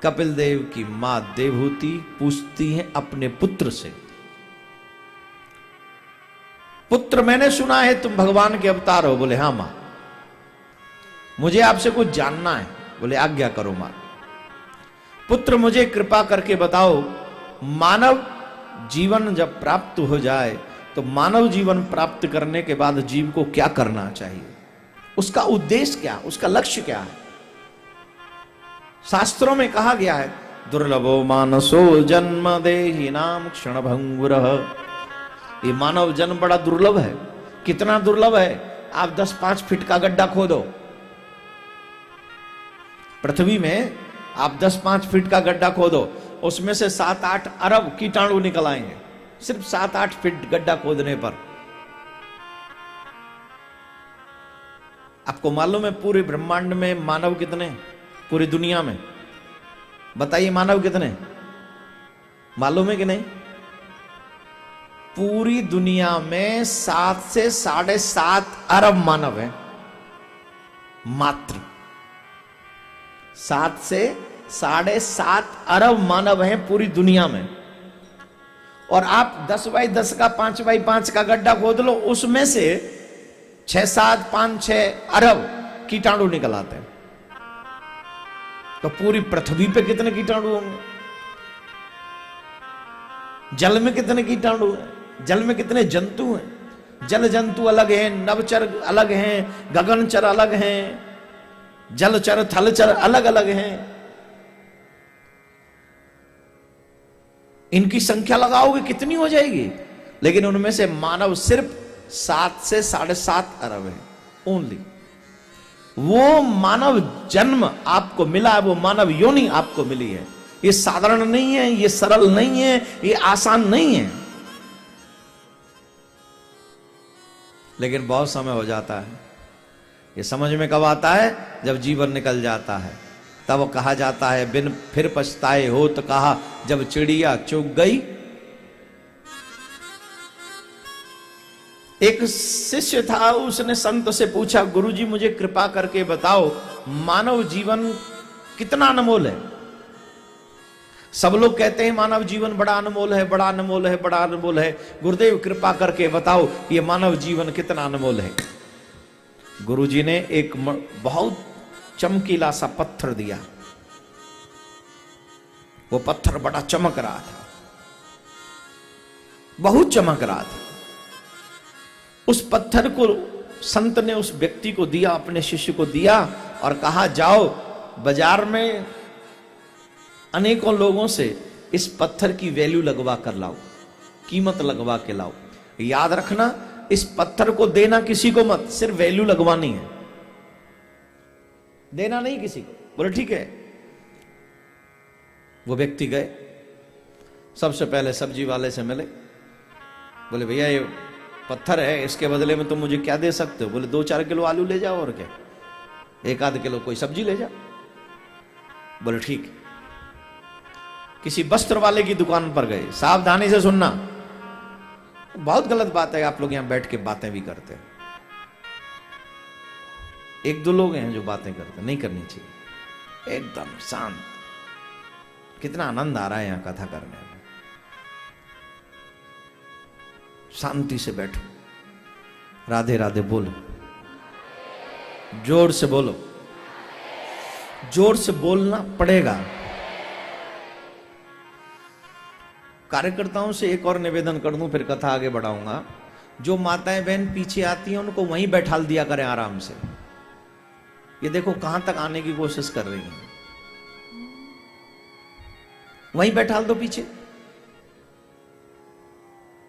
कपिल देव की मां देवहूति पूछती हैं अपने पुत्र से, पुत्र मैंने सुना है तुम भगवान के अवतार हो। बोले हाँ मां, मुझे आपसे कुछ जानना है। बोले आज्ञा करो मां। पुत्र मुझे कृपा करके बताओ, मानव जीवन जब प्राप्त हो जाए तो मानव जीवन प्राप्त करने के बाद जीव को क्या करना चाहिए, उसका उद्देश्य क्या, उसका लक्ष्य क्या है। शास्त्रों में कहा गया है, दुर्लभो मानसो जन्म देहि नाम क्षण भंगुरः। ये मानव जन्म बड़ा दुर्लभ है। कितना दुर्लभ है, आप 10-5 फीट का गड्ढा खोदो, पृथ्वी में आप 10-5 फीट का गड्ढा खोदो, उसमें से 7-8 अरब कीटाणु निकल आएंगे, सिर्फ 7-8 फीट गड्ढा खोदने पर। आपको मालूम है पूरे ब्रह्मांड में मानव कितने, पूरी दुनिया में बताइए मानव कितने, मालूम है कि नहीं? पूरी दुनिया में 7 से 7.5 अरब मानव हैं, मात्र 7 से 7.5 अरब मानव हैं पूरी दुनिया में। और आप 10x10 का 5x5 का गड्ढा खोद लो, उसमें से 6-7-5-6 अरब कीटाणु निकल आते हैं। तो पूरी पृथ्वी पे कितने कीटाणु होंगे? जल में कितने कीटाणु हैं? जल में कितने जंतु हैं? जल जंतु अलग हैं, नभचर अलग हैं, गगनचर अलग हैं, जलचर थलचर अलग अलग हैं। इनकी संख्या लगाओगे कितनी हो जाएगी? लेकिन उनमें से मानव सिर्फ 7 से 7.5 अरब है ओनली। वो मानव जन्म आपको मिला है, वो मानव योनि आपको मिली है। ये साधारण नहीं है, ये सरल नहीं है, ये आसान नहीं है। लेकिन बहुत समय हो जाता है, ये समझ में कब आता है? जब जीवन निकल जाता है। तब कहा जाता है, बिन फिर पछताए हो तो कहा, जब चिड़िया चुग गई। एक शिष्य था, उसने संत से पूछा, गुरुजी मुझे कृपा करके बताओ, मानव जीवन कितना अनमोल है। सब लोग कहते हैं मानव जीवन बड़ा अनमोल है, बड़ा अनमोल है, बड़ा अनमोल है। गुरुदेव कृपा करके बताओ ये मानव जीवन कितना अनमोल है। गुरुजी ने एक बहुत चमकीला सा पत्थर दिया। वो पत्थर बड़ा चमक रहा था, बहुत चमक रहा था। उस पत्थर को संत ने उस व्यक्ति को दिया, अपने शिष्य को दिया और कहा, जाओ बाजार में अनेकों लोगों से इस पत्थर की वैल्यू लगवा कर लाओ, कीमत लगवा के लाओ। याद रखना, इस पत्थर को देना किसी को मत, सिर्फ वैल्यू लगवानी है, देना नहीं किसी को। बोले ठीक है। वो व्यक्ति गए, सबसे पहले सब्जी वाले से मिले। बोले भैया ये पत्थर है, इसके बदले में तुम मुझे क्या दे सकते हो? बोले 2-4 किलो आलू ले जाओ, और क्या, 1-आध किलो कोई सब्जी ले जाओ। बोले ठीक। किसी वस्त्र वाले की दुकान पर गए। सावधानी से सुनना, बहुत गलत बात है, आप लोग यहां बैठ के बातें भी करते हैं। 1-2 लोग हैं जो बातें करते हैं, नहीं करनी चाहिए। एकदम शांत। कितना आनंद आ रहा है यहां कथा करने में। शांति से बैठो, राधे राधे बोलो, जोर से बोलो, जोर से बोलना पड़ेगा। कार्यकर्ताओं से एक और निवेदन कर दूं, फिर कथा आगे बढ़ाऊंगा। जो माताएं बहन पीछे आती हैं उनको वहीं बैठाल दिया करें आराम से। ये देखो कहां तक आने की कोशिश कर रही हैं, वहीं बैठाल दो पीछे।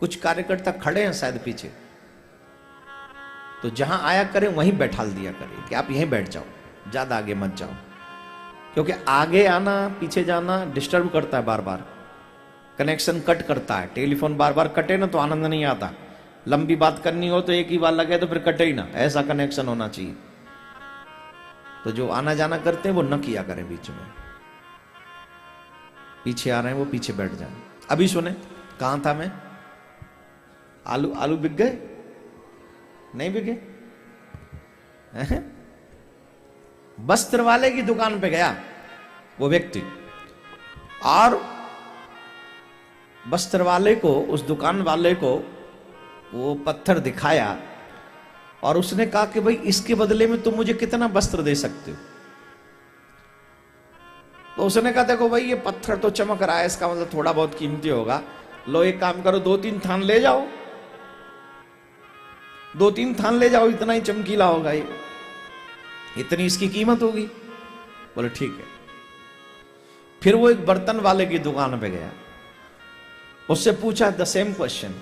कुछ कार्यकर्ता खड़े हैं शायद पीछे, तो जहां आया करें वहीं बैठाल दिया करें कि आप यहीं बैठ जाओ, ज्यादा आगे मत जाओ। क्योंकि आगे आना पीछे जाना डिस्टर्ब करता है, बार बार कनेक्शन कट करता है। टेलीफोन बार बार कटे ना तो आनंद नहीं आता। लंबी बात करनी हो तो एक ही बार लगे तो फिर कटे ही ना, ऐसा कनेक्शन होना चाहिए। तो जो आना जाना करते हैं वो न किया करें बीच में। पीछे आ रहे हैं वो पीछे बैठ जाए। अभी सुने, कहां था मैं? आलू बिक गए? नहीं बिके? वस्त्र वाले की दुकान पे गया वो व्यक्ति, और वस्त्र वाले को, उस दुकान वाले को वो पत्थर दिखाया और उसने कहा कि भाई इसके बदले में तुम मुझे कितना वस्त्र दे सकते हो। तो उसने कहा देखो भाई ये पत्थर तो चमक रहा है, इसका मतलब थोड़ा बहुत कीमती होगा, लो एक काम करो 2-3 थान ले जाओ, 2-3 थान ले जाओ, इतना ही चमकीला होगा ये, इतनी इसकी कीमत होगी। बोले ठीक है। फिर वो एक बर्तन वाले की दुकान पे गया, उससे पूछा द सेम क्वेश्चन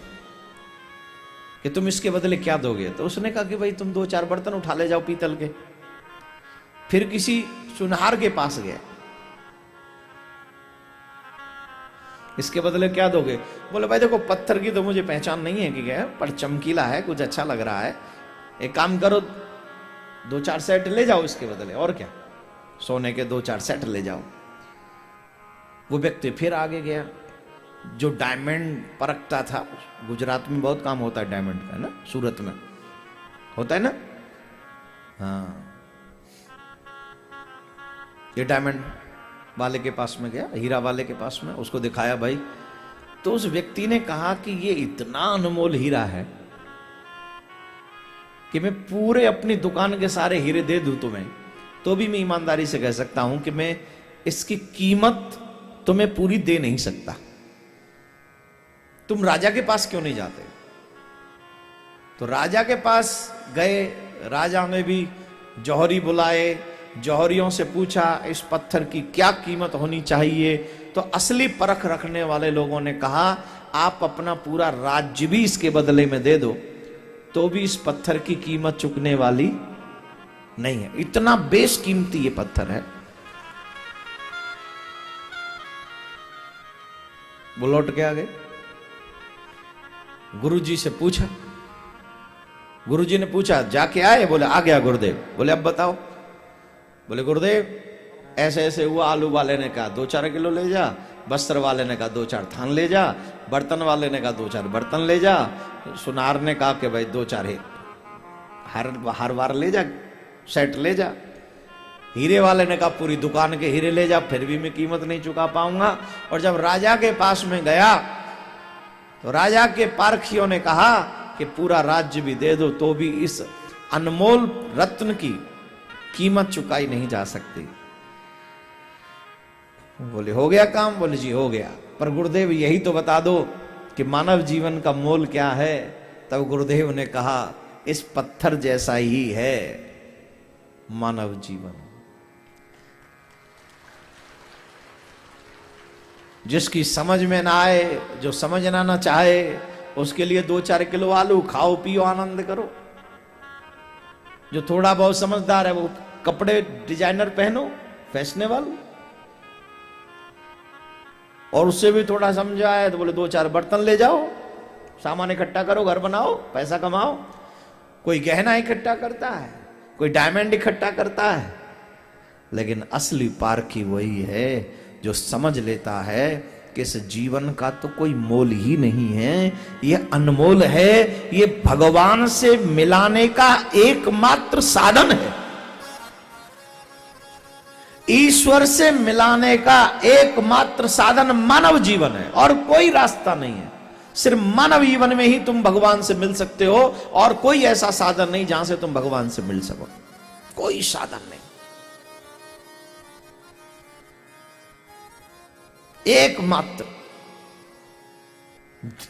कि तुम इसके बदले क्या दोगे। तो उसने कहा कि भाई तुम 2-4 बर्तन उठा ले जाओ पीतल के। फिर किसी सुनहार के पास गया, इसके बदले क्या दोगे। बोले भाई देखो पत्थर की तो मुझे पहचान नहीं है कि क्या है, पर चमकीला है, कुछ अच्छा लग रहा है, एक काम करो 2-4 सेट ले जाओ इसके बदले, और क्या, सोने के 2-4 सेट ले जाओ। वो व्यक्ति फिर आगे गया, जो डायमंड परखता था, गुजरात में बहुत काम होता है डायमंड का ना, सूरत में होता है ना, हाँ, ये डायमंड वाले के पास में गया, हीरा वाले के पास में, उसको दिखाया भाई। तो उस व्यक्ति ने कहा कि ये इतना अनमोल हीरा है कि मैं पूरे अपनी दुकान के सारे हीरे दे दूं तुम्हें, तो भी मैं ईमानदारी से कह सकता हूं कि मैं इसकी कीमत तुम्हें पूरी दे नहीं सकता। तुम राजा के पास क्यों नहीं जाते। तो राजा के पास गए, राजा ने भी जौहरी बुलाए, जौहरियों से पूछा इस पत्थर की क्या कीमत होनी चाहिए। तो असली परख रखने वाले लोगों ने कहा आप अपना पूरा राज्य भी इसके बदले में दे दो, तो भी इस पत्थर की कीमत चुकने वाली नहीं है, इतना बेशकीमती ये पत्थर है। वो लौट के आ गए, गुरुजी से पूछा, गुरुजी ने पूछा जाके आए, बोले आ गया गुरुदेव। बोले अब बताओ। बोले गुरुदेव ऐसे ऐसे हुआ, आलू वाले ने कहा 2-4 किलो ले जा, वस्त्र वाले ने कहा 2-4 थान ले जा, बर्तन वाले ने कहा 2-4 बर्तन ले जा, सुनार ने कहा कि भाई 2-4 हर बार ले जा, सेट ले जा, हीरे वाले ने कहा पूरी दुकान के हीरे ले जा, फिर भी मैं कीमत नहीं चुका पाऊंगा। और जब राजा के पास में गया तो राजा के पारखियों ने कहा कि पूरा राज्य भी दे दो, तो भी इस अनमोल रत्न की कीमत चुकाई नहीं जा सकती। बोले हो गया काम। बोले जी हो गया, पर गुरुदेव यही तो बता दो कि मानव जीवन का मोल क्या है। तब गुरुदेव ने कहा इस पत्थर जैसा ही है मानव जीवन, जिसकी समझ में ना आए, जो समझना ना चाहे, उसके लिए 2-4 किलो आलू खाओ पियो आनंद करो। जो थोड़ा बहुत समझदार है वो कपड़े डिजाइनर पहनो, फैशनेबल, और उससे भी थोड़ा समझा है तो बोले 2-4 बर्तन ले जाओ, सामान इकट्ठा करो, घर बनाओ, पैसा कमाओ। कोई गहना इकट्ठा करता है, कोई डायमंड इकट्ठा करता है, लेकिन असली पारखी वही है जो समझ लेता है कि इस जीवन का तो कोई मोल ही नहीं है, ये अनमोल है, ये भगवान से मिलाने का एकमात्र साधन है, ईश्वर से मिलाने का एकमात्र साधन मानव जीवन है, और कोई रास्ता नहीं है। सिर्फ मानव जीवन में ही तुम भगवान से मिल सकते हो, और कोई ऐसा साधन नहीं जहां से तुम भगवान से मिल सको, कोई साधन नहीं, एकमात्र।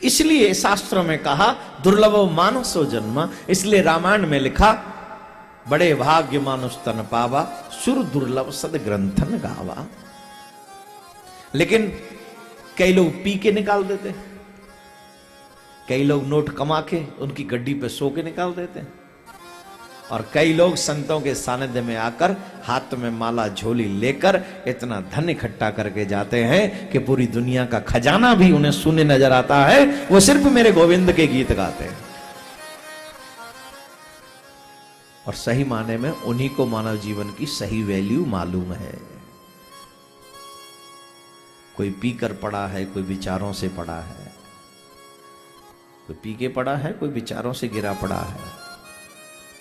इसलिए शास्त्रों में कहा दुर्लभो मानसो जन्म, इसलिए रामायण में लिखा बड़े भाग्य मानुष तन पावा, सुर दुर्लभ सद ग्रंथन गावा। लेकिन कई लोग पी के निकाल देते, कई लोग नोट कमा के उनकी गड्डी पे सो के निकाल देते हैं, और कई लोग संतों के सानिध्य में आकर हाथ में माला झोली लेकर इतना धन इकट्ठा करके जाते हैं कि पूरी दुनिया का खजाना भी उन्हें शून्य नजर आता है, वो सिर्फ मेरे गोविंद के गीत गाते हैं। और सही माने में उन्हीं को मानव जीवन की सही वैल्यू मालूम है। कोई पीकर पड़ा है, कोई विचारों से पड़ा है, कोई पी के पड़ा है, कोई विचारों से गिरा पड़ा है,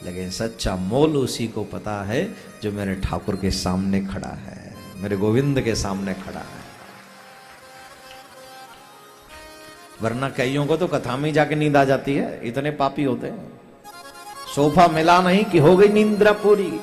लेकिन सच्चा मोल उसी को पता है जो मेरे ठाकुर के सामने खड़ा है, मेरे गोविंद के सामने खड़ा है। वरना कईयों को तो कथा में ही जाके नींद आ जाती है, इतने पापी होते हैं। सोफा मिला नहीं कि हो गई नींद्रा पूरी।